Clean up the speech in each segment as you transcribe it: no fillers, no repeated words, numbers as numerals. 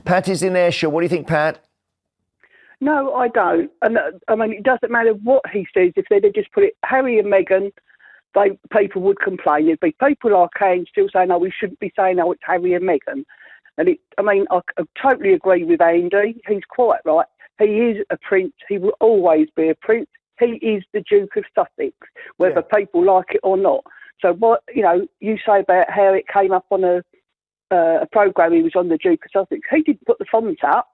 Pat is in Ayrshire. What do you think, Pat? No, I don't. And I mean, it doesn't matter what he says. If they'd have just put it Harry and Meghan, people would complain. There'd be people like Anne still saying, "No, we shouldn't be saying, oh, it's Harry and Meghan." And I totally agree with Andy. He's quite right. He is a prince. He will always be a prince. He is the Duke of Sussex, whether people like it or not. So what you say about how it came up on a programme he was on, the Duke of Sussex. He didn't put the font up.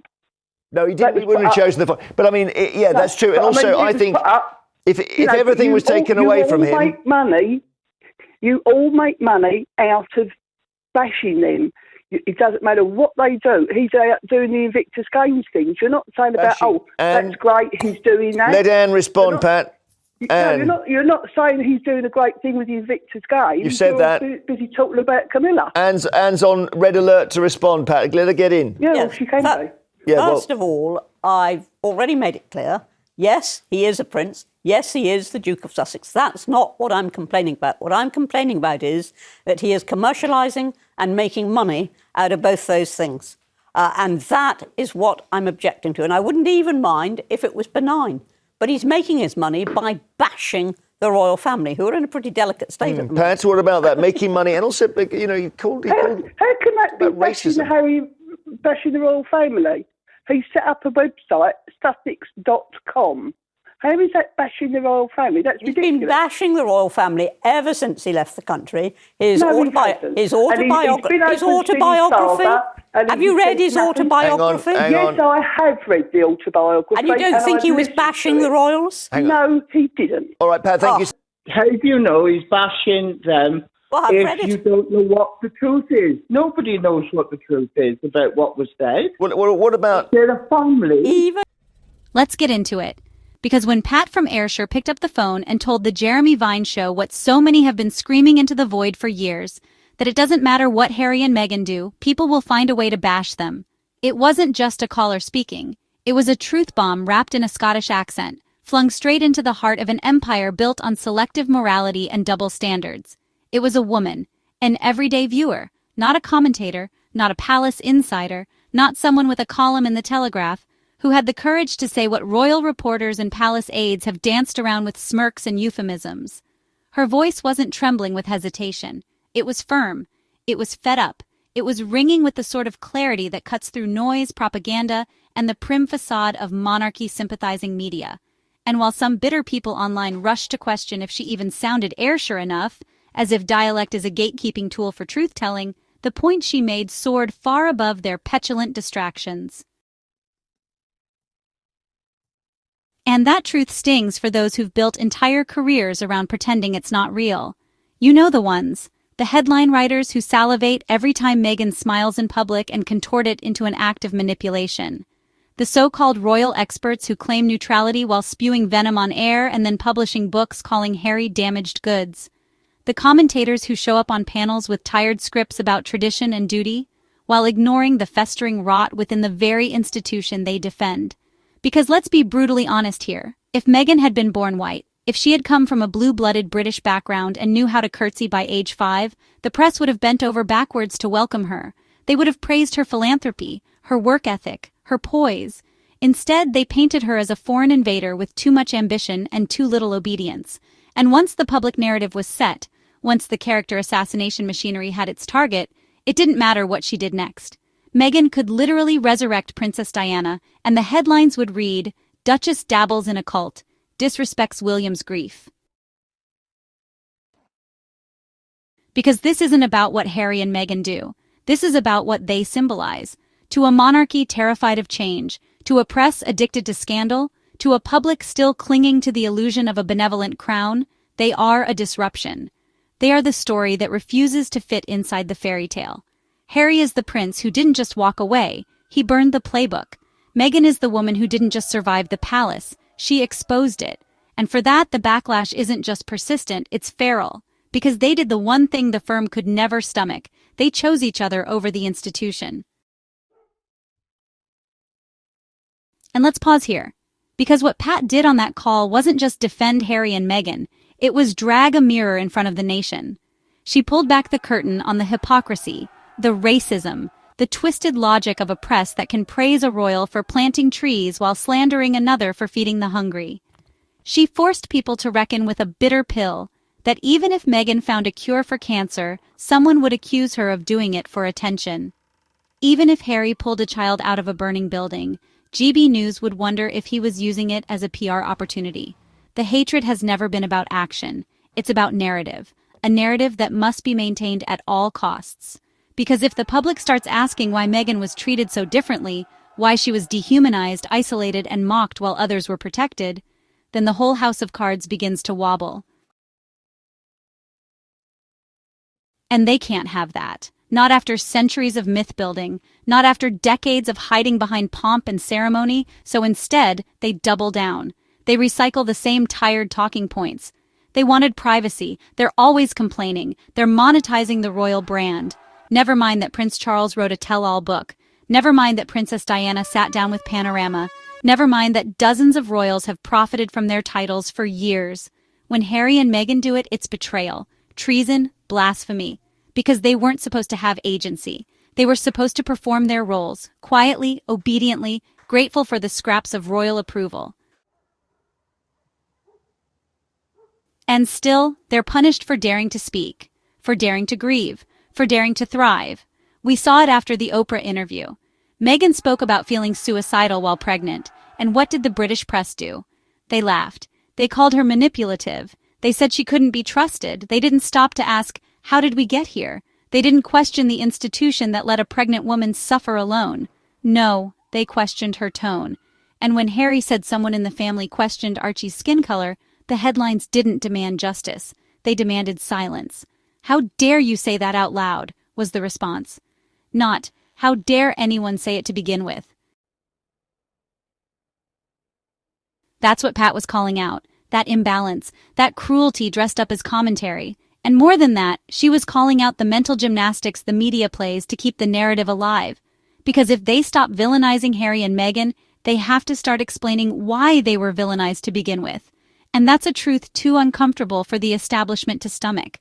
No, he didn't. He wouldn't have chosen the font. But I mean, that's true. And also, I think if everything was taken away from him, you all make money out of bashing them. It doesn't matter what they do. He's out doing the Invictus Games things. You're not saying about, that's great, he's doing that. Let Anne respond, Pat. No, you're not saying he's doing a great thing with the Invictus Games. You've said that. Busy talking about Camilla. Anne's on red alert to respond, Pat. Let her get in. Yeah, well, she can do. First of all, I've already made it clear, yes, he is a prince. Yes, he is the Duke of Sussex. That's not what I'm complaining about. What I'm complaining about is that he is commercialising and making money out of both those things. And that is what I'm objecting to. And I wouldn't even mind if it was benign. But he's making his money by bashing the royal family, who are in a pretty delicate state at the moment. Pat, what about that? Making money, and also, he called how can that be bashing the royal family? He set up a website, Sussex.com. How is that bashing the royal family? That's ridiculous. He's been bashing the royal family ever since he left the country. His autobiography. Have you read his autobiography? Yes, I have read the autobiography. And you don't think he was bashing the royals? No, he didn't. All right, Pat, thank you. How do you know he's bashing them if you don't know what the truth is? Nobody knows what the truth is about what was said. What about... They're a family. Let's get into it. Because when Pat from Ayrshire picked up the phone and told the Jeremy Vine show what so many have been screaming into the void for years, that it doesn't matter what Harry and Meghan do, people will find a way to bash them. It wasn't just a caller speaking. It was a truth bomb wrapped in a Scottish accent, flung straight into the heart of an empire built on selective morality and double standards. It was a woman, an everyday viewer, not a commentator, not a palace insider, not someone with a column in the Telegraph, who had the courage to say what royal reporters and palace aides have danced around with smirks and euphemisms. Her voice wasn't trembling with hesitation. It was firm. It was fed up. It was ringing with the sort of clarity that cuts through noise, propaganda, and the prim facade of monarchy-sympathizing media. And while some bitter people online rushed to question if she even sounded Ayrshire enough, as if dialect is a gatekeeping tool for truth-telling, the point she made soared far above their petulant distractions. And that truth stings for those who've built entire careers around pretending it's not real. You know the ones. The headline writers who salivate every time Meghan smiles in public and contort it into an act of manipulation. The so-called royal experts who claim neutrality while spewing venom on air and then publishing books calling Harry damaged goods. The commentators who show up on panels with tired scripts about tradition and duty, while ignoring the festering rot within the very institution they defend. Because let's be brutally honest here. If Meghan had been born white, if she had come from a blue-blooded British background and knew how to curtsy by age 5, the press would have bent over backwards to welcome her. They would have praised her philanthropy, her work ethic, her poise. Instead, they painted her as a foreign invader with too much ambition and too little obedience. And once the public narrative was set, once the character assassination machinery had its target, it didn't matter what she did next. Meghan could literally resurrect Princess Diana, and the headlines would read, "Duchess dabbles in occult, disrespects William's grief." Because this isn't about what Harry and Meghan do. This is about what they symbolize. To a monarchy terrified of change, to a press addicted to scandal, to a public still clinging to the illusion of a benevolent crown, they are a disruption. They are the story that refuses to fit inside the fairy tale. Harry is the prince who didn't just walk away, he burned the playbook. Meghan is the woman who didn't just survive the palace, she exposed it. And for that, the backlash isn't just persistent, it's feral. Because they did the one thing the firm could never stomach. They chose each other over the institution. And let's pause here. Because what Pat did on that call wasn't just defend Harry and Meghan, it was drag a mirror in front of the nation. She pulled back the curtain on the hypocrisy, the racism, the twisted logic of a press that can praise a royal for planting trees while slandering another for feeding the hungry. She forced people to reckon with a bitter pill, that even if Meghan found a cure for cancer, someone would accuse her of doing it for attention. Even if Harry pulled a child out of a burning building, GB News would wonder if he was using it as a PR opportunity. The hatred has never been about action. It's about narrative, a narrative that must be maintained at all costs. Because if the public starts asking why Meghan was treated so differently, why she was dehumanized, isolated, and mocked while others were protected, then the whole house of cards begins to wobble. And they can't have that. Not after centuries of myth-building, not after decades of hiding behind pomp and ceremony, so instead, they double down. They recycle the same tired talking points. They wanted privacy, they're always complaining, they're monetizing the royal brand. Never mind that Prince Charles wrote a tell-all book. Never mind that Princess Diana sat down with Panorama. Never mind that dozens of royals have profited from their titles for years. When Harry and Meghan do it, it's betrayal, treason, blasphemy. Because they weren't supposed to have agency. They were supposed to perform their roles, quietly, obediently, grateful for the scraps of royal approval. And still, they're punished for daring to speak, for daring to grieve, for daring to thrive. We saw it after the Oprah interview. Meghan spoke about feeling suicidal while pregnant, and what did the British press do? They laughed. They called her manipulative. They said she couldn't be trusted. They didn't stop to ask, how did we get here? They didn't question the institution that let a pregnant woman suffer alone. No, they questioned her tone. And when Harry said someone in the family questioned Archie's skin color, the headlines didn't demand justice. They demanded silence. How dare you say that out loud, was the response. Not, how dare anyone say it to begin with. That's what Pat was calling out, that imbalance, that cruelty dressed up as commentary. And more than that, she was calling out the mental gymnastics the media plays to keep the narrative alive. Because if they stop villainizing Harry and Meghan, they have to start explaining why they were villainized to begin with. And that's a truth too uncomfortable for the establishment to stomach.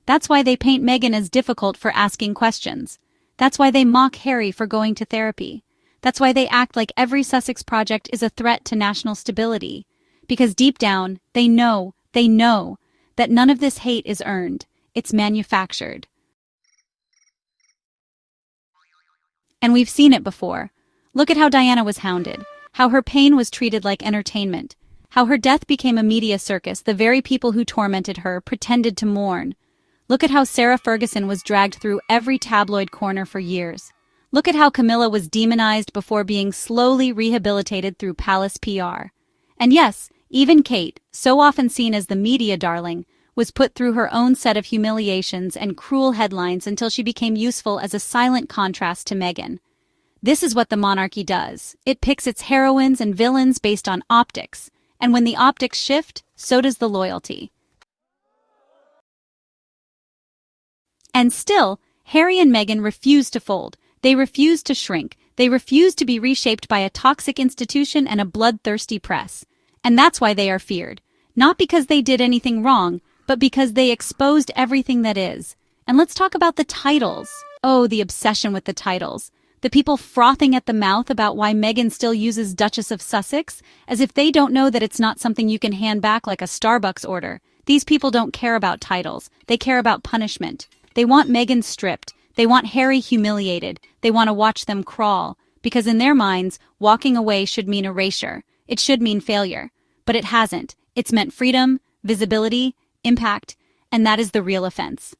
That's why they paint Meghan as difficult for asking questions. That's why they mock Harry for going to therapy. That's why they act like every Sussex project is a threat to national stability. Because deep down, they know that none of this hate is earned. It's manufactured. And we've seen it before. Look at how Diana was hounded, how her pain was treated like entertainment, how her death became a media circus the very people who tormented her pretended to mourn. Look at how Sarah Ferguson was dragged through every tabloid corner for years. Look at how Camilla was demonized before being slowly rehabilitated through palace PR. And yes, even Kate, so often seen as the media darling, was put through her own set of humiliations and cruel headlines until she became useful as a silent contrast to Meghan. This is what the monarchy does. It picks its heroines and villains based on optics, and when the optics shift, so does the loyalty. And still, Harry and Meghan refuse to fold. They refuse to shrink. They refuse to be reshaped by a toxic institution and a bloodthirsty press. And that's why they are feared. Not because they did anything wrong, but because they exposed everything that is. And let's talk about the titles. Oh, the obsession with the titles. The people frothing at the mouth about why Meghan still uses Duchess of Sussex, as if they don't know that it's not something you can hand back like a Starbucks order. These people don't care about titles. They care about punishment. They want Meghan stripped. They want Harry humiliated. They want to watch them crawl. Because in their minds, walking away should mean erasure. It should mean failure. But it hasn't. It's meant freedom, visibility, impact, and that is the real offense.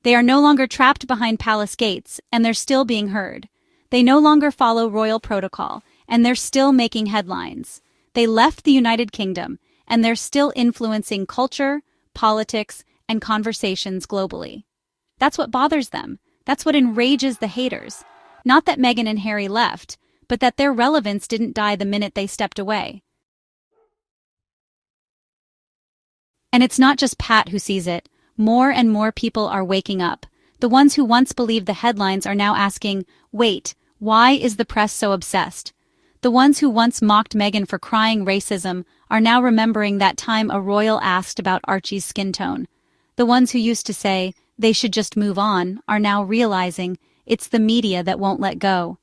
They are no longer trapped behind palace gates, and they're still being heard. They no longer follow royal protocol, and they're still making headlines. They left the United Kingdom, and they're still influencing culture, politics, and conversations globally. That's what bothers them. That's what enrages the haters. Not that Meghan and Harry left, but that their relevance didn't die the minute they stepped away. And it's not just Pat who sees it. More and more people are waking up. The ones who once believed the headlines are now asking, wait, why is the press so obsessed? The ones who once mocked Meghan for crying racism are now remembering that time a royal asked about Archie's skin tone. The ones who used to say, they should just move on, are now realizing it's the media that won't let go.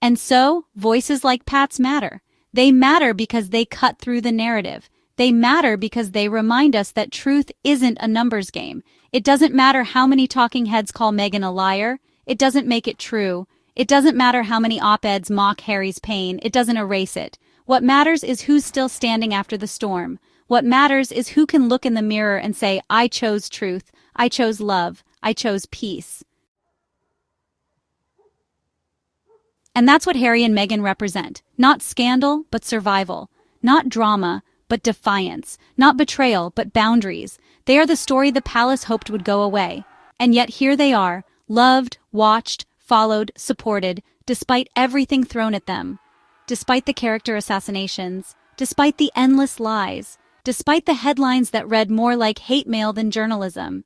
And so, voices like Pat's matter. They matter because they cut through the narrative. They matter because they remind us that truth isn't a numbers game. It doesn't matter how many talking heads call Meghan a liar. It doesn't make it true. It doesn't matter how many op-eds mock Harry's pain. It doesn't erase it. What matters is who's still standing after the storm. What matters is who can look in the mirror and say, I chose truth. I chose love. I chose peace. And that's what Harry and Meghan represent. Not scandal, but survival. Not drama, but defiance. Not betrayal, but boundaries. They are the story the palace hoped would go away. And yet here they are, loved, watched, followed, supported, despite everything thrown at them. Despite the character assassinations. Despite the endless lies. Despite the headlines that read more like hate mail than journalism.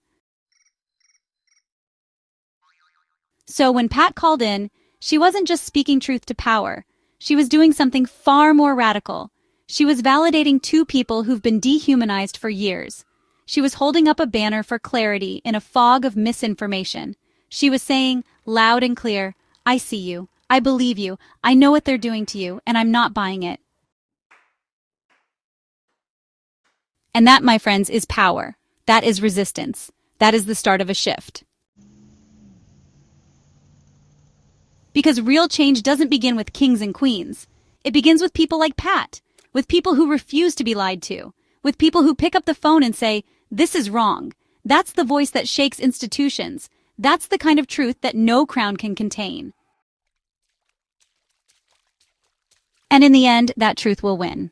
So when Pat called in, she wasn't just speaking truth to power. She was doing something far more radical. She was validating two people who've been dehumanized for years. She was holding up a banner for clarity in a fog of misinformation. She was saying, loud and clear, I see you. I believe you. I know what they're doing to you, and I'm not buying it. And that, my friends, is power. That is resistance. That is the start of a shift. Because real change doesn't begin with kings and queens. It begins with people like Pat, with people who refuse to be lied to, with people who pick up the phone and say, this is wrong. That's the voice that shakes institutions. That's the kind of truth that no crown can contain. And in the end, that truth will win.